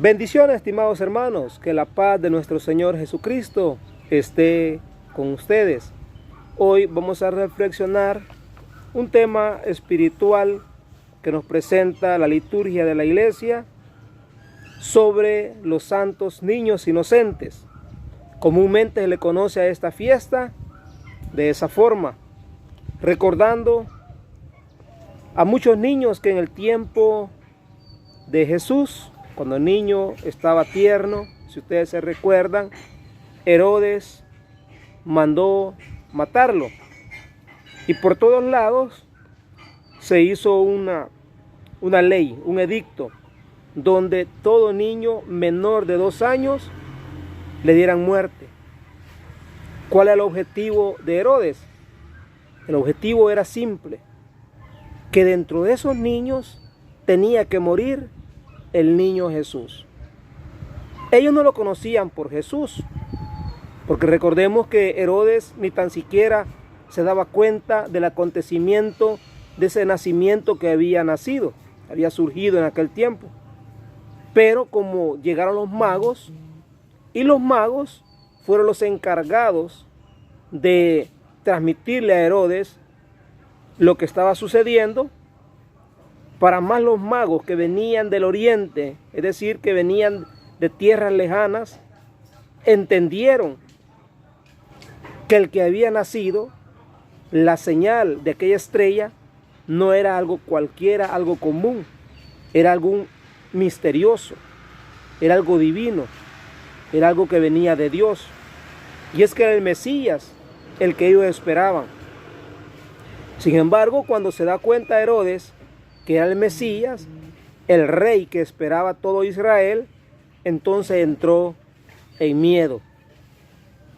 Bendiciones, estimados hermanos, que la paz de nuestro Señor Jesucristo esté con ustedes. Hoy vamos a reflexionar un tema espiritual que nos presenta la liturgia de la iglesia sobre los santos niños inocentes. Comúnmente se le conoce a esta fiesta de esa forma, recordando a muchos niños que en el tiempo de Jesús, cuando el niño estaba tierno, si ustedes se recuerdan, Herodes mandó matarlo. Y por todos lados se hizo una ley, un edicto, donde todo niño menor de 2 años le dieran muerte. ¿Cuál era el objetivo de Herodes? El objetivo era simple, que dentro de esos niños tenía que morir el niño Jesús. Ellos no lo conocían por Jesús, porque recordemos que Herodes ni tan siquiera se daba cuenta del acontecimiento de ese nacimiento que había surgido en aquel tiempo. Pero como llegaron los magos, y los magos fueron los encargados de transmitirle a Herodes lo que estaba sucediendo, para más los magos que venían del oriente, es decir, que venían de tierras lejanas, entendieron que el que había nacido, la señal de aquella estrella, no era algo cualquiera, algo común, era algo misterioso, era algo divino, era algo que venía de Dios. Y es que era el Mesías, el que ellos esperaban. Sin embargo, cuando se da cuenta Herodes que era el Mesías, el rey que esperaba todo Israel, entonces entró en miedo.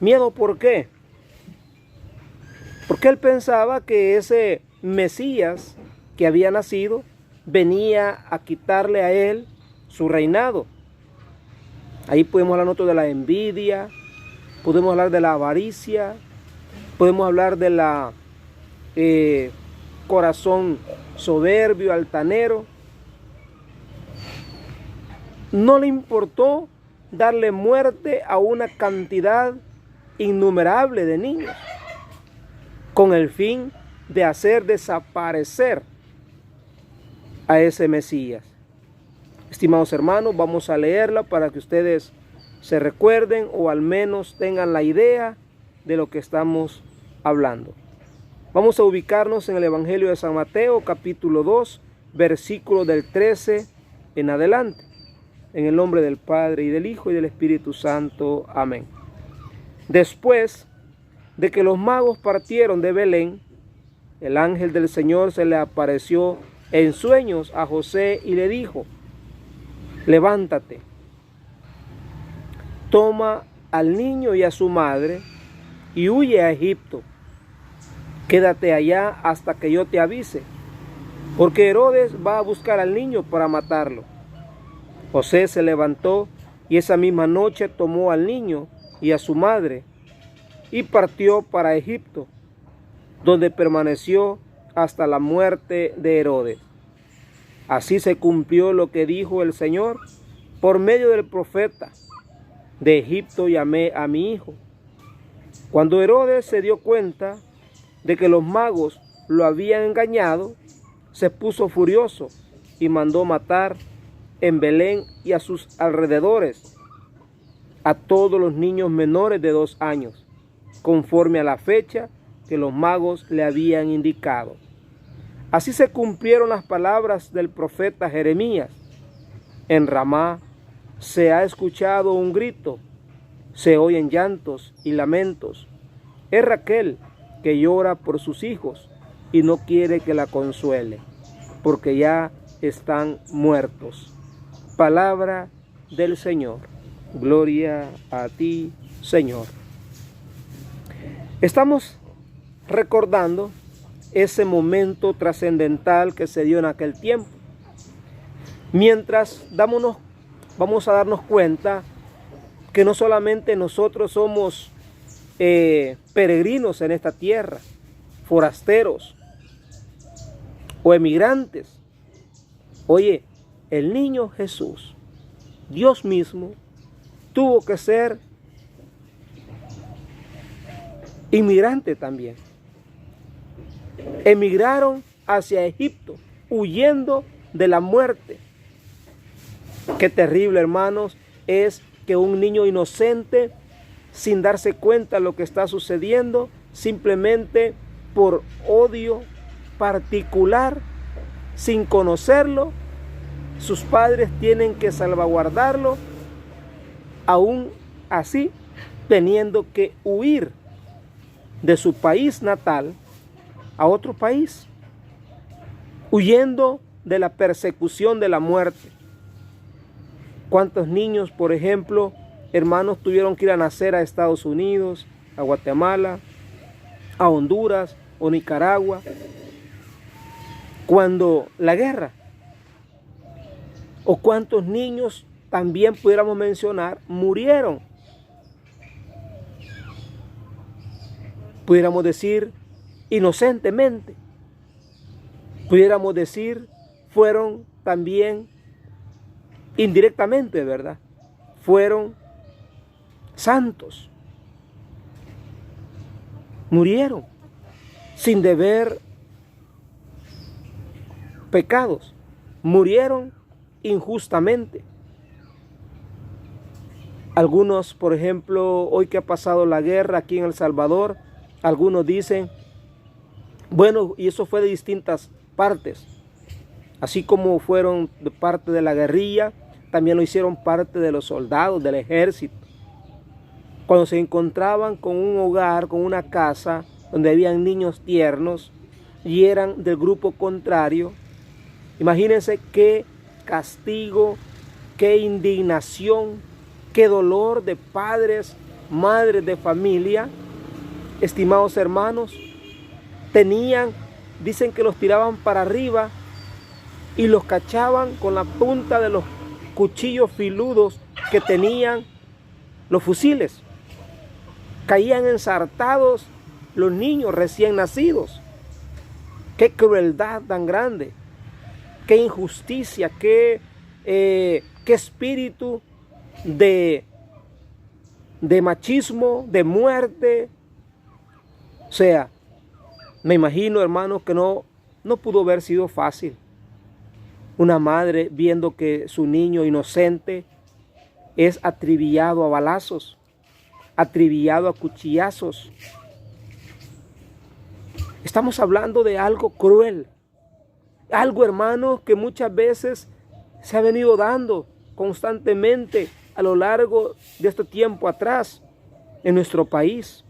¿Miedo por qué? Porque él pensaba que ese Mesías que había nacido venía a quitarle a él su reinado. Ahí podemos hablar nosotros de la envidia, podemos hablar de la avaricia, podemos hablar de la corazón soberbio, altanero. No le importó darle muerte a una cantidad innumerable de niños, con el fin de hacer desaparecer a ese Mesías. Estimados hermanos, vamos a leerla para que ustedes se recuerden o al menos tengan la idea de lo que estamos hablando. Vamos a ubicarnos en el Evangelio de San Mateo, capítulo 2, versículo del 13 en adelante. En el nombre del Padre, y del Hijo, y del Espíritu Santo. Amén. Después de que los magos partieron de Belén, el ángel del Señor se le apareció en sueños a José y le dijo: levántate, toma al niño y a su madre y huye a Egipto. Quédate allá hasta que yo te avise, porque Herodes va a buscar al niño para matarlo. José se levantó y esa misma noche tomó al niño y a su madre y partió para Egipto, donde permaneció hasta la muerte de Herodes. Así se cumplió lo que dijo el Señor por medio del profeta: de Egipto llamé a mi hijo. Cuando Herodes se dio cuenta de que los magos lo habían engañado, se puso furioso y mandó matar en Belén y a sus alrededores a todos los niños menores de 2 años, conforme a la fecha que los magos le habían indicado. Así se cumplieron las palabras del profeta Jeremías: en Ramá se ha escuchado un grito, se oyen llantos y lamentos. Es Raquel que llora por sus hijos y no quiere que la consuele, porque ya están muertos. Palabra del Señor. Gloria a ti, Señor. Estamos recordando ese momento trascendental que se dio en aquel tiempo. Mientras vamos a darnos cuenta que no solamente nosotros somos peregrinos en esta tierra, forasteros o emigrantes. Oye, el niño Jesús Dios mismo tuvo que ser inmigrante también. Emigraron hacia Egipto, huyendo de la muerte. Qué terrible, hermanos, es que un niño inocente, sin darse cuenta de lo que está sucediendo, simplemente por odio particular, sin conocerlo, sus padres tienen que salvaguardarlo, aún así teniendo que huir de su país natal a otro país, huyendo de la persecución de la muerte. ¿Cuántos niños, por ejemplo, hermanos, tuvieron que ir a nacer a Estados Unidos, a Guatemala, a Honduras o Nicaragua, cuando la guerra? ¿O cuántos niños también pudiéramos mencionar murieron? Pudiéramos decir inocentemente. Pudiéramos decir fueron también indirectamente, ¿verdad? Fueron santos. Murieron sin deber pecados. Murieron injustamente. Algunos, por ejemplo, hoy que ha pasado la guerra aquí en El Salvador, algunos dicen, bueno, y eso fue de distintas partes. Así como fueron de parte de la guerrilla, también lo hicieron parte de los soldados, del ejército. Cuando se encontraban con un hogar, con una casa, donde habían niños tiernos y eran del grupo contrario, imagínense qué castigo, qué indignación, qué dolor de padres, madres de familia. Estimados hermanos, dicen que los tiraban para arriba y los cachaban con la punta de los cuchillos filudos que tenían los fusiles. Caían ensartados los niños recién nacidos. Qué crueldad tan grande, qué injusticia, qué espíritu de machismo, de muerte. O sea, me imagino, hermanos, que no pudo haber sido fácil. Una madre viendo que su niño inocente es acribillado a balazos, acribillado a cuchillazos. Estamos hablando de algo cruel. Algo, hermanos, que muchas veces se ha venido dando constantemente a lo largo de este tiempo atrás en nuestro país.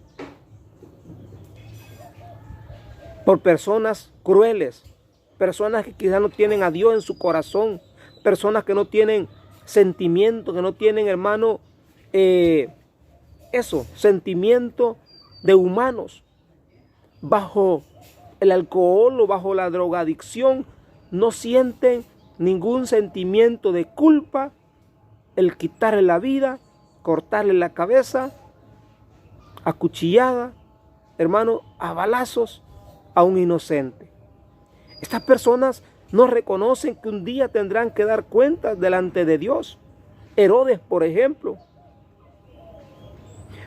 Por personas crueles, personas que quizás no tienen a Dios en su corazón, personas que no tienen sentimiento, que no tienen, hermano, sentimiento de humanos. Bajo el alcohol o bajo la drogadicción no sienten ningún sentimiento de culpa, el quitarle la vida, cortarle la cabeza, a cuchillada, hermano, a balazos a un inocente. Estas personas no reconocen que un día tendrán que dar cuentas delante de Dios. Herodes, por ejemplo.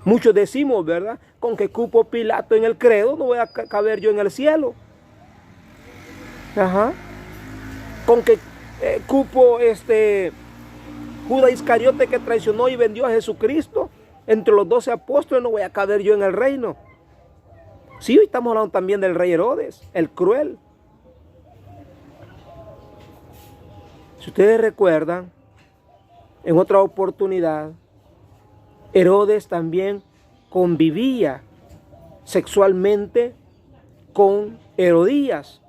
Muchos decimos, ¿verdad? Con que cupo Pilato en el credo, no voy a caber yo en el cielo. Con que cupo Judas Iscariote, que traicionó y vendió a Jesucristo, entre los 12 apóstoles, no voy a caber yo en el reino. Sí, hoy estamos hablando también del rey Herodes, el cruel. Si ustedes recuerdan, en otra oportunidad, Herodes también convivía sexualmente con Herodías,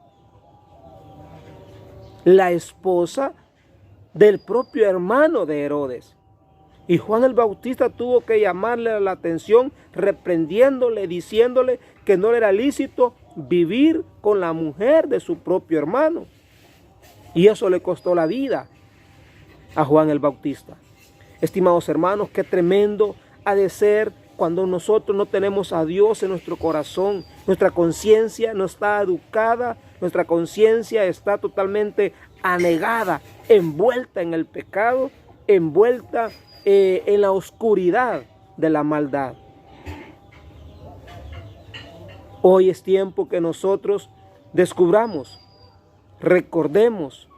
la esposa del propio hermano de Herodes. Y Juan el Bautista tuvo que llamarle la atención, reprendiéndole, diciéndole que no le era lícito vivir con la mujer de su propio hermano. Y eso le costó la vida a Juan el Bautista. Estimados hermanos, qué tremendo ha de ser cuando nosotros no tenemos a Dios en nuestro corazón. Nuestra conciencia no está educada, nuestra conciencia está totalmente anegada, envuelta en el pecado. envuelta en la oscuridad de la maldad. Hoy es tiempo que nosotros descubramos, recordemos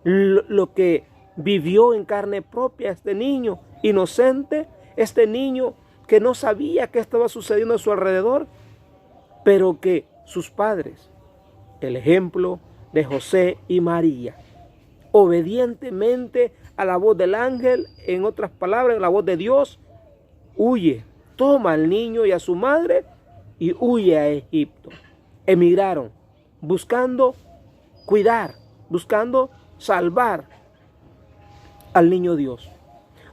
lo que vivió en carne propia este niño inocente, este niño que no sabía qué estaba sucediendo a su alrededor, pero que sus padres, el ejemplo de José y María, obedientemente a la voz del ángel, en otras palabras, la voz de Dios, huye, toma al niño y a su madre y huye a Egipto. Emigraron, buscando cuidar, buscando salvar al niño Dios.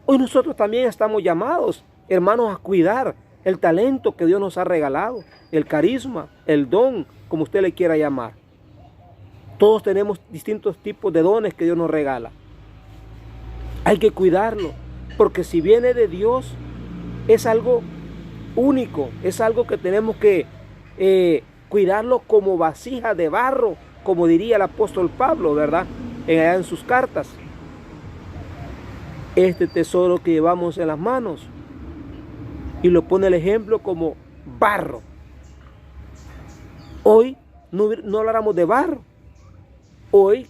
Hoy nosotros también estamos llamados, hermanos, a cuidar el talento que Dios nos ha regalado, el carisma, el don, como usted le quiera llamar. Todos tenemos distintos tipos de dones que Dios nos regala. Hay que cuidarlo, porque si viene de Dios, es algo único, es algo que tenemos que cuidarlo como vasija de barro, como diría el apóstol Pablo, ¿verdad? Allá en sus cartas. Este tesoro que llevamos en las manos, y lo pone el ejemplo como barro. Hoy no hablamos de barro, hoy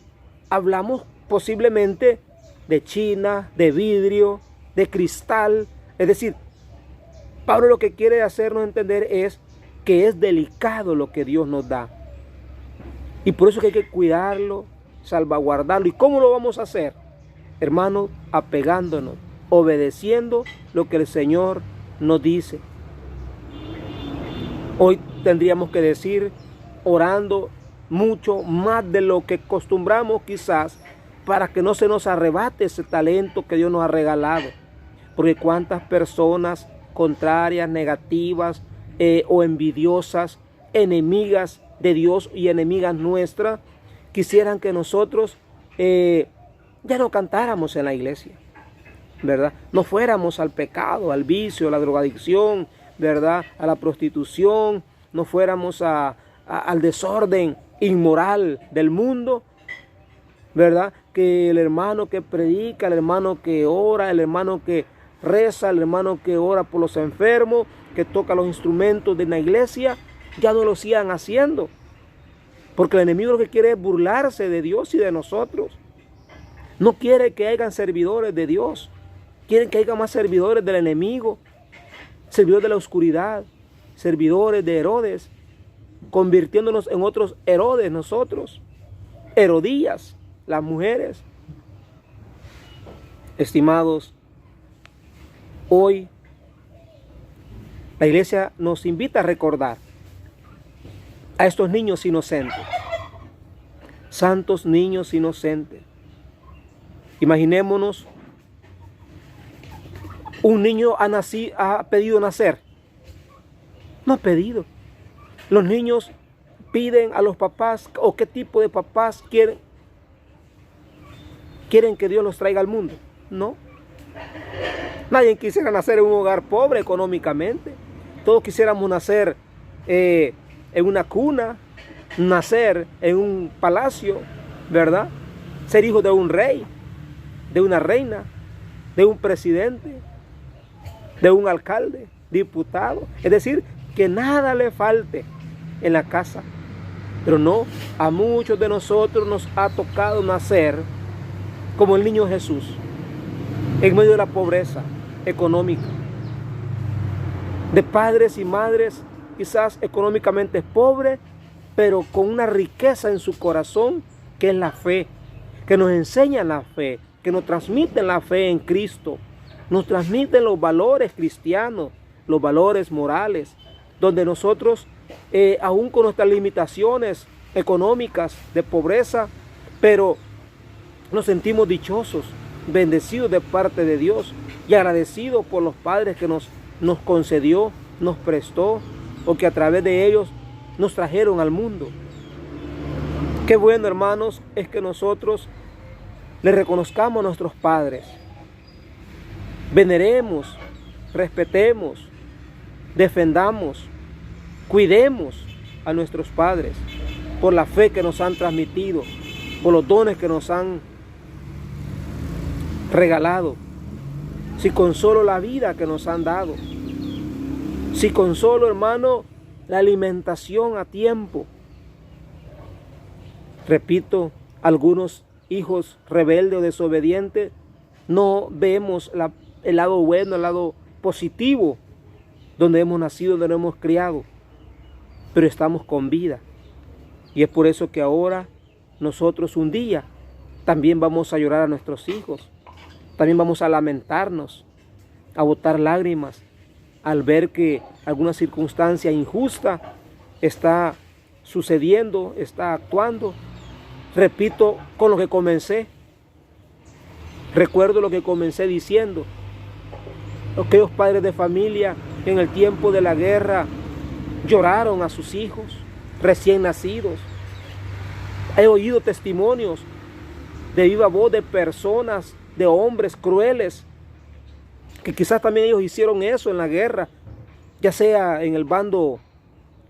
hablamos posiblemente de china, de vidrio, de cristal. Es decir, Pablo lo que quiere hacernos entender es que es delicado lo que Dios nos da. Y por eso que hay que cuidarlo, salvaguardarlo. ¿Y cómo lo vamos a hacer? Hermanos, apegándonos, obedeciendo lo que el Señor nos dice. Hoy tendríamos que decir, orando mucho más de lo que acostumbramos quizás, para que no se nos arrebate ese talento que Dios nos ha regalado. Porque cuántas personas contrarias, negativas o envidiosas, enemigas de Dios y enemigas nuestras, quisieran que nosotros ya no cantáramos en la iglesia, ¿verdad? No fuéramos al pecado, al vicio, a la drogadicción, ¿verdad? A la prostitución, no fuéramos al desorden inmoral del mundo, ¿verdad? Que el hermano que predica, el hermano que ora, el hermano que reza, el hermano que ora por los enfermos, que toca los instrumentos de la iglesia, ya no lo sigan haciendo. Porque el enemigo lo que quiere es burlarse de Dios y de nosotros. No quiere que hayan servidores de Dios. Quieren que haya más servidores del enemigo, servidores de la oscuridad, servidores de Herodes, convirtiéndonos en otros Herodes nosotros, Herodías, las mujeres. Estimados, hoy la iglesia nos invita a recordar a estos niños inocentes, santos niños inocentes. Imaginémonos, un niño ha pedido nacer. No ha pedido. Los niños piden a los papás, o qué tipo de papás quieren que Dios los traiga al mundo. No. Nadie quisiera nacer en un hogar pobre económicamente. Todos quisiéramos nacer en una cuna, nacer en un palacio, ¿verdad? Ser hijo de un rey, de una reina, de un presidente, de un alcalde, diputado. Es decir, que nada le falte en la casa. Pero no, a muchos de nosotros nos ha tocado nacer como el niño Jesús, en medio de la pobreza económica, de padres y madres quizás económicamente pobres, pero con una riqueza en su corazón que es la fe, que nos enseñan la fe, que nos transmiten la fe en Cristo, nos transmiten los valores cristianos, los valores morales, donde nosotros, aún con nuestras limitaciones económicas de pobreza, pero nos sentimos dichosos, bendecidos de parte de Dios y agradecidos por los padres que nos concedió, nos prestó, o que a través de ellos nos trajeron al mundo. Qué bueno, hermanos, es que nosotros le reconozcamos a nuestros padres, veneremos, respetemos, defendamos, cuidemos a nuestros padres por la fe que nos han transmitido, por los dones que nos han regalado, si con solo la vida que nos han dado, si con solo, hermano, la alimentación a tiempo. Repito, algunos hijos rebeldes o desobedientes no vemos el lado bueno, el lado positivo, donde hemos nacido, donde nos hemos criado, pero estamos con vida. Y es por eso que ahora nosotros un día también vamos a llorar a nuestros hijos, también vamos a lamentarnos, a botar lágrimas al ver que alguna circunstancia injusta está sucediendo, está actuando. Repito con lo que comencé. Recuerdo lo que comencé diciendo. Aquellos padres de familia que en el tiempo de la guerra lloraron a sus hijos recién nacidos. He oído testimonios de viva voz de personas, de hombres crueles, que quizás también ellos hicieron eso en la guerra, ya sea en el bando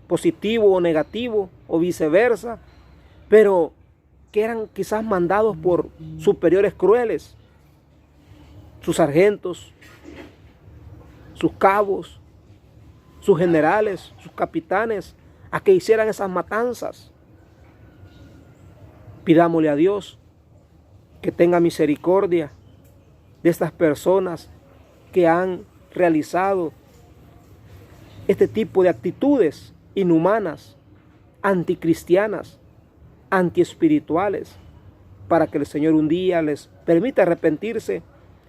positivo o negativo o viceversa, pero que eran quizás mandados por superiores crueles, sus sargentos, sus cabos, sus generales, sus capitanes, a que hicieran esas matanzas. Pidámosle a Dios que tenga misericordia de estas personas que han realizado este tipo de actitudes inhumanas, anticristianas, antiespirituales, para que el Señor un día les permita arrepentirse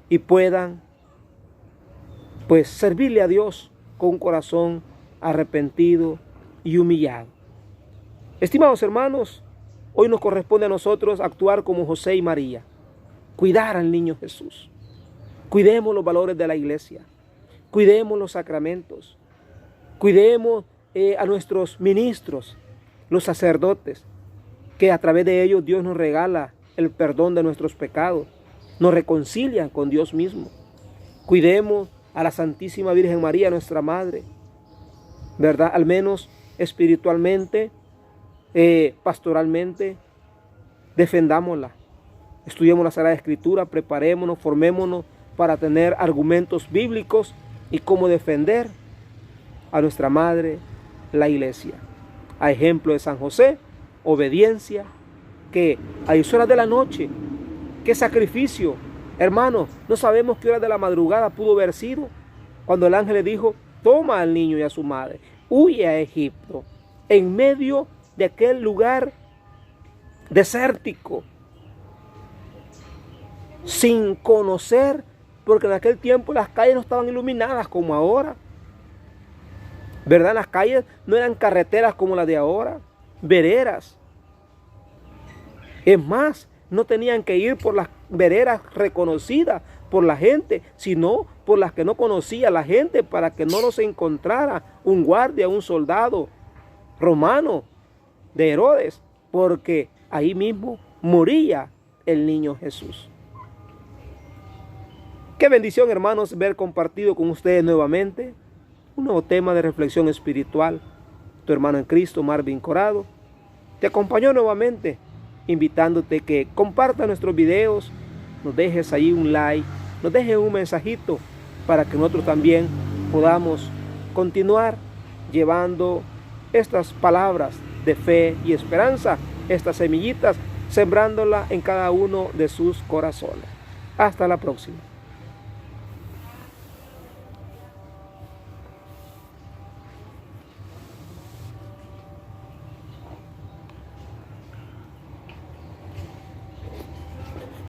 y puedan pues servirle a Dios con un corazón arrepentido y humillado. Estimados hermanos, hoy nos corresponde a nosotros actuar como José y María, cuidar al niño Jesús. Cuidemos los valores de la iglesia, cuidemos los sacramentos, cuidemos a nuestros ministros, los sacerdotes, que a través de ellos Dios nos regala el perdón de nuestros pecados, nos reconcilian con Dios mismo. Cuidemos a la Santísima Virgen María, nuestra Madre, ¿verdad? Al menos espiritualmente, pastoralmente, defendámosla. Estudiemos la Sagrada Escritura, preparémonos, formémonos para tener argumentos bíblicos y cómo defender a nuestra Madre, la Iglesia. A ejemplo de San José, obediencia, que a 10 horas de la noche, qué sacrificio. Hermanos, no sabemos qué hora de la madrugada pudo haber sido cuando el ángel le dijo: toma al niño y a su madre, huye a Egipto, en medio de aquel lugar desértico, sin conocer, porque en aquel tiempo las calles no estaban iluminadas como ahora, ¿verdad? Las calles no eran carreteras como las de ahora, veredas. Es más, no tenían que ir por las veredas reconocidas por la gente, sino por las que no conocía la gente, para que no los encontrara un guardia, un soldado romano de Herodes, porque ahí mismo moría el niño Jesús. Qué bendición, hermanos, ver compartido con ustedes nuevamente un nuevo tema de reflexión espiritual. Tu hermano en Cristo, Marvin Corado, te acompañó nuevamente, invitándote que compartas nuestros videos, nos dejes ahí un like, nos dejes un mensajito para que nosotros también podamos continuar llevando estas palabras de fe y esperanza, estas semillitas, sembrándolas en cada uno de sus corazones. Hasta la próxima.